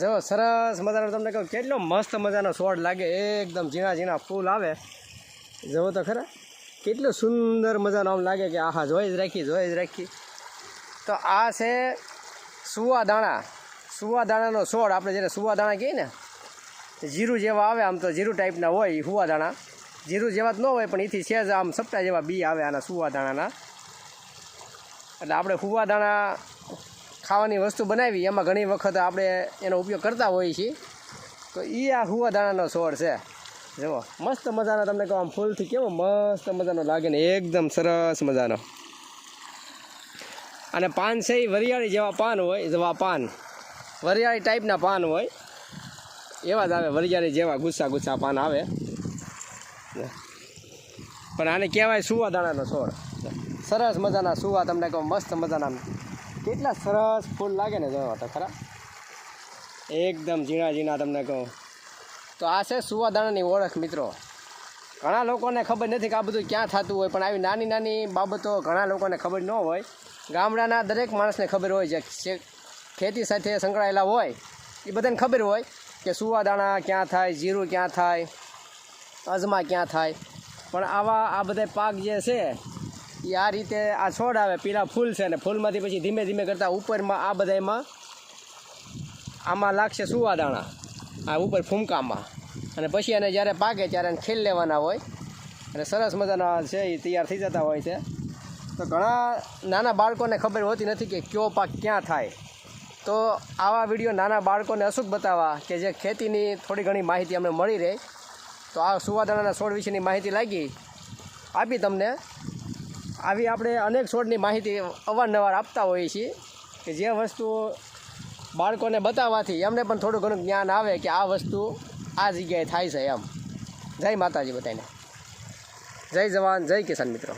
જો સરસ મજાનો તમને કહું કેટલો મસ્ત મજાનો છોડ લાગે, એકદમ ઝીણા ઝીણા ફૂલ આવે. જુઓ તો ખરા કેટલું સુંદર મજાનો આમ લાગે કે આહા જોઈ જ રાખી. તો આ છે સુવાદાણાનો છોડ. આપણે જેને સુવાદાણા કહીએ ને, જીરું જેવા આવે, આમ તો જીરું ટાઈપના હોય સુવાદાણા. જીરું જેવા જ ન હોય પણ એથી છે જ આમ સપટા જેવા બી આવે આના સુવાદાણાના. એટલે આપણે સુવાદાણા ખાવાની વસ્તુ બનાવી એમાં ઘણી વખત આપણે એનો ઉપયોગ કરતા હોઈએ છીએ. તો એ આ સુવાદાણાનો છોડ છે. જુઓ મસ્ત મજાનો, તમને કહું આમ ફૂલથી કેવો મસ્ત મજાનો લાગે ને, એકદમ સરસ મજાનો. અને પાન છે એ વરિયાળી જેવા પાન હોય, જેવા પાન વરિયાળી ટાઈપના પાન હોય એવા જ આવે, વરિયાળી જેવા ગુસ્સા પાન આવે. પણ આને કહેવાય સુવાદાણાનો છોડ. સરસ મજાના સુવા, તમને કહું મસ્ત મજાના કેટલા સરસ ફૂલ લાગે ને, જોવા તો ખરા એકદમ ઝીણા તમને કહું. તો આ છે સુવાદાણાની ઓળખ મિત્રો. ઘણા લોકોને ખબર નથી કે આ બધું ક્યાં થતું હોય, પણ આવી નાની નાની બાબતો ઘણા લોકોને ખબર ન હોય. ગામડાના દરેક માણસને ખબર હોય, જે ખેતી સાથે સંકળાયેલા હોય એ બધાને ખબર હોય કે સુવાદાણા ક્યાં થાય, જીરું ક્યાં થાય, અજમા ક્યાં થાય. પણ આ બધા પાક જે છે એ આ રીતે આ છોડ આવે, પીળા ફૂલ છે, અને ફૂલમાંથી પછી ધીમે ધીમે કરતાં ઉપરમાં આ બધામાં આમાં લાગશે સુવાદાણા, આ ઉપર ફૂમકામાં. અને પછી એને જ્યારે પાકે ત્યારે એને ખેલ લેવાના હોય, અને સરસ મજાના છે એ તૈયાર થઈ જતા હોય છે. તો ઘણા નાના બાળકોને ખબર હોતી નથી કે કયો પાક ક્યાં થાય. તો આવા વિડીયો નાના બાળકોને અચૂક બતાવવા કે જે ખેતીની થોડી ઘણી માહિતી અમને મળી રહે. તો આ સુવાદાણાના છોડ વિશેની માહિતી લાગી આપી તમને. આવી આપણે અનેક છોડની માહિતી અવારનવાર આપતા હોઈએ છીએ કે જે વસ્તુ બાળકોને બતાવવાથી એમને પણ થોડું ઘણું જ્ઞાન આવે કે આ વસ્તુ આ જગ્યાએ થાય છે એમ. જય માતાજી બધાને, જય જવાન જય કિસાન મિત્રો.